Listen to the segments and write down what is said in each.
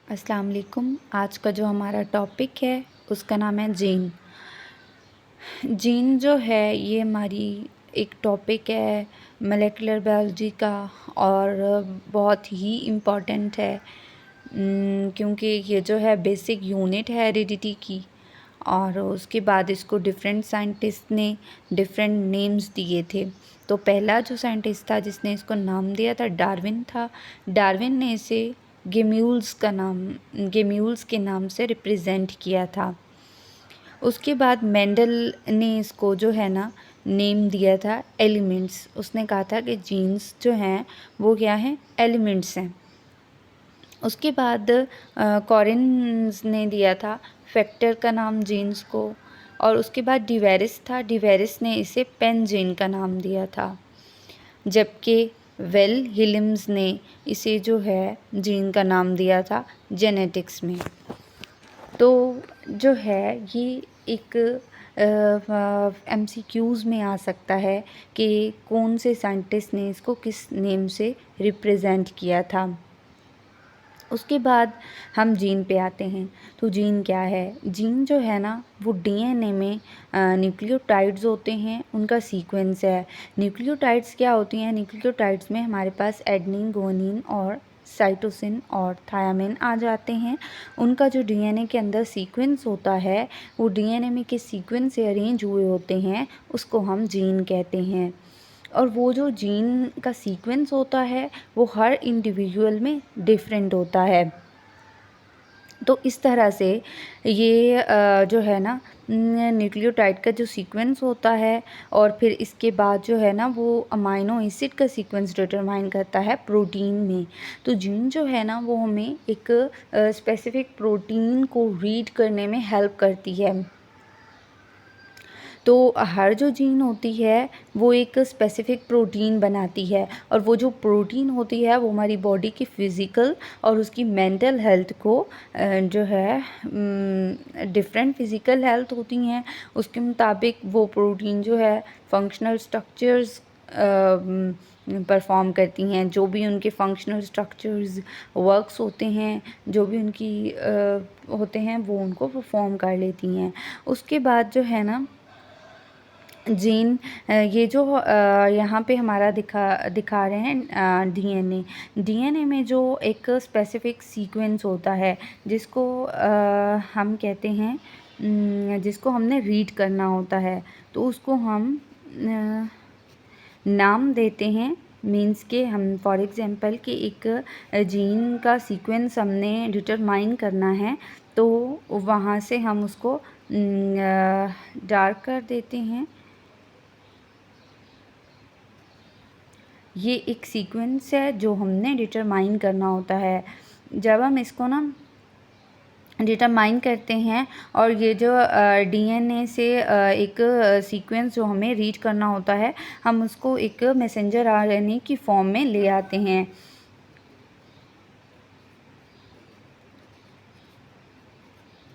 अस्सलाम वालेकुम। आज का जो हमारा टॉपिक है उसका नाम है जीन। जीन जो है ये हमारी एक टॉपिक है मॉलिक्यूलर बायोलॉजी का और बहुत ही इम्पॉर्टेंट है क्योंकि ये जो है बेसिक यूनिट है हेरिडिटी की। और उसके बाद इसको डिफरेंट साइंटिस्ट ने डिफरेंट नेम्स दिए थे। तो पहला जो साइंटिस्ट था जिसने इसको नाम दिया था डार्विन था। डार्विन ने इसे गेम्यूल्स के नाम से रिप्रेजेंट किया था। उसके बाद मेंडल ने इसको जो है ना नेम दिया था एलिमेंट्स। उसने कहा था कि जीन्स जो हैं वो क्या हैं, एलिमेंट्स हैं। उसके बाद कॉरिन्स ने दिया था फैक्टर का नाम जीन्स को। और उसके बाद डिवेरिस था, डिवेरिस ने इसे पेनजीन का नाम दिया था। जबकि वेल हिलिम्स ने इसे जो है जीन का नाम दिया था जेनेटिक्स में। तो जो है ये एक MCQs में आ सकता है कि कौन से साइंटिस्ट ने इसको किस नेम से रिप्रेजेंट किया था। उसके बाद हम जीन पे आते हैं। तो जीन क्या है? जीन जो है ना वो DNA में न्यूक्लियोटाइड्स होते हैं, उनका सीक्वेंस है। न्यूक्लियोटाइड्स क्या होती हैं? न्यूक्लियोटाइड्स में हमारे पास एडनिन, गुआनिन और साइटोसिन और थायामिन आ जाते हैं। उनका जो DNA के अंदर सीक्वेंस होता है वो DNA में किस सीक्वेंस से अरेंज हुए होते हैं उसको हम जीन कहते हैं। और वो जो जीन का सीक्वेंस होता है वो हर इंडिविजुअल में डिफरेंट होता है। तो इस तरह से ये जो है ना न्यूक्लियोटाइड का जो सीक्वेंस होता है और फिर इसके बाद जो है ना वो अमाइनो एसिड का सीक्वेंस डिटरमाइन करता है प्रोटीन में। तो जीन जो है ना वो हमें एक स्पेसिफिक प्रोटीन को रीड करने में हेल्प करती है। तो हर जो जीन होती है वो एक स्पेसिफिक प्रोटीन बनाती है और वो जो प्रोटीन होती है वो हमारी बॉडी की फ़िज़िकल और उसकी मेंटल हेल्थ को जो है डिफरेंट फ़िज़िकल हेल्थ होती हैं उसके मुताबिक वो प्रोटीन जो है फंक्शनल स्ट्रक्चर्स परफॉर्म करती हैं। जो भी उनके फंक्शनल स्ट्रक्चर्स वर्क्स होते हैं, जो भी उनकी होते हैं वो उनको परफॉर्म कर लेती हैं। उसके बाद जो है ना जीन ये जो यहाँ पे हमारा दिखा रहे हैं डीएनए में जो एक स्पेसिफिक सीक्वेंस होता है जिसको हम कहते हैं जिसको हमने रीड करना होता है तो उसको हम नाम देते हैं। मीन्स के हम फॉर एग्ज़ाम्पल कि एक जीन का सीक्वेंस हमने डिटरमाइन करना है तो वहाँ से हम उसको डार्क कर देते हैं। ये एक सीक्वेंस है जो हमने डिटरमाइन करना होता है। जब हम इसको ना डिटरमाइन करते हैं और ये जो DNA से एक सीक्वेंस जो हमें रीड करना होता है हम उसको एक मैसेंजर RNA की फॉर्म में ले आते हैं।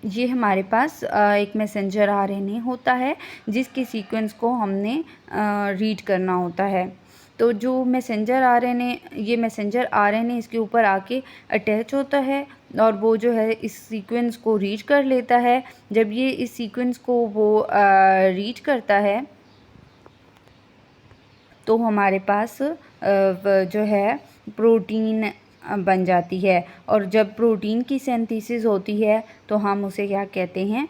ये हमारे पास एक मैसेंजर RNA होता है जिसके सीक्वेंस को हमने रीड करना होता है। तो जो मैसेंजर RNA ये मैसेंजर RNA इसके ऊपर आके अटैच होता है और वो जो है इस सीक्वेंस को रीड कर लेता है। जब ये इस सीक्वेंस को वो रीड करता है तो हमारे पास जो है प्रोटीन बन जाती है। और जब प्रोटीन की सिंथेसिस होती है तो हम उसे क्या कहते हैं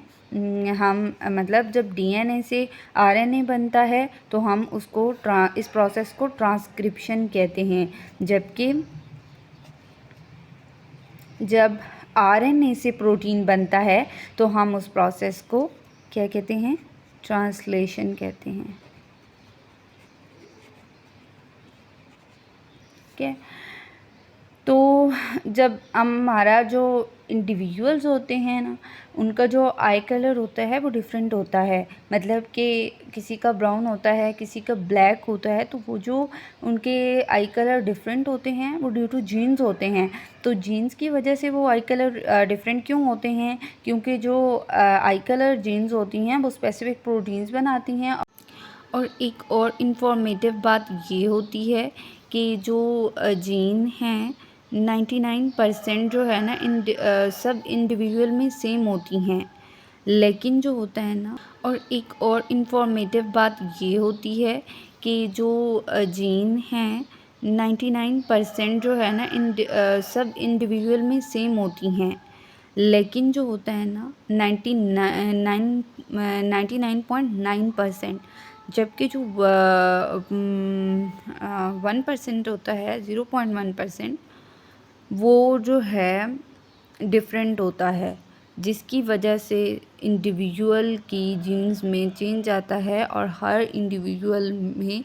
हम मतलब जब DNA से RNA बनता है तो हम उसको इस प्रोसेस को ट्रांसक्रिप्शन कहते हैं। जबकि जब RNA से प्रोटीन बनता है तो हम उस प्रोसेस को क्या कहते हैं, ट्रांसलेशन कहते हैं। ठीक है। तो जब हमारा जो इंडिविजुअल्स होते हैं ना उनका जो आई कलर होता है वो डिफरेंट होता है। मतलब कि किसी का ब्राउन होता है, किसी का ब्लैक होता है। तो वो जो उनके आई कलर डिफरेंट होते हैं वो ड्यू टू जीन्स होते हैं। तो जीन्स की वजह से वो आई कलर डिफरेंट क्यों होते हैं? क्योंकि जो आई कलर जीन्स होती हैं वो स्पेसिफिक प्रोटीन्स बनाती हैं। और एक और इन्फॉर्मेटिव बात ये होती है कि जो जीन हैं 99% जो है ना सब इंडिविजुअल में सेम होती हैं, लेकिन जो होता है ना, और एक और इन्फॉर्मेटिव बात ये होती है कि जो जीन हैं 99% जो है ना सब इंडिविजुअल में सेम होती हैं, लेकिन जो होता है ना 99.9%, जबकि जो 1% होता है 0.1%, वो जो है डिफरेंट होता है, जिसकी वजह से इंडिविजुअल की जीन्स में चेंज आता है और हर इंडिविजुअल में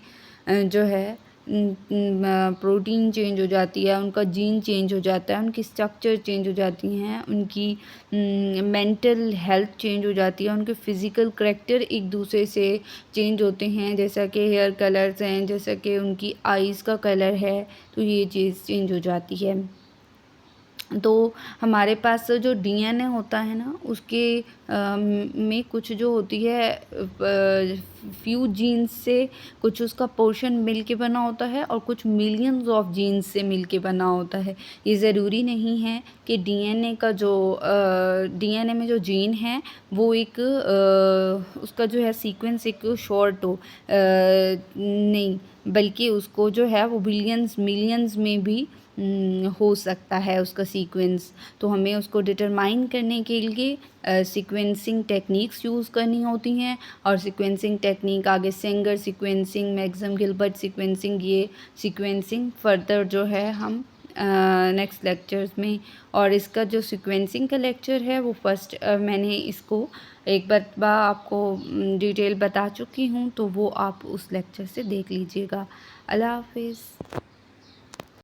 जो है प्रोटीन चेंज हो जाती है, उनका जीन चेंज हो जाता है, उनकी स्ट्रक्चर चेंज हो जाती हैं, उनकी मेंटल हेल्थ चेंज हो जाती है, उनके फिज़िकल करैक्टर एक दूसरे से चेंज होते हैं, जैसा कि हेयर कलर्स हैं, जैसा कि उनकी आइज़ का कलर है, तो ये चीज़ चेंज हो जाती है। तो हमारे पास जो डीएनए होता है ना, उसके में कुछ जो होती है फ्यू जीन्स से कुछ उसका पोर्शन मिल के बना होता है और कुछ मिलियंस ऑफ जीन्स से मिल के बना होता है। ये ज़रूरी नहीं है कि डीएनए का जो डीएनए में जो जीन है वो एक उसका जो है सीक्वेंस एक शॉर्ट हो, नहीं, बल्कि उसको जो है वो बिलियंस मिलियंस में भी हो सकता है उसका सीक्वेंस। तो हमें उसको डिटरमाइन करने के लिए सीक्वेंसिंग टेक्निक्स यूज़ करनी होती हैं, और सीक्वेंसिंग टेक्निक आगे Sengar sequencing, Maxam Gilbert sequencing, ये सीक्वेंसिंग फर्दर जो है हम नेक्स्ट लेक्चर्स में, और इसका जो सीक्वेंसिंग का लेक्चर है वो फर्स्ट मैंने इसको एक बार आपको डिटेल बता चुकी हूँ, तो वो आप उस लेक्चर से देख लीजिएगा। अल्लाह हाफिज़।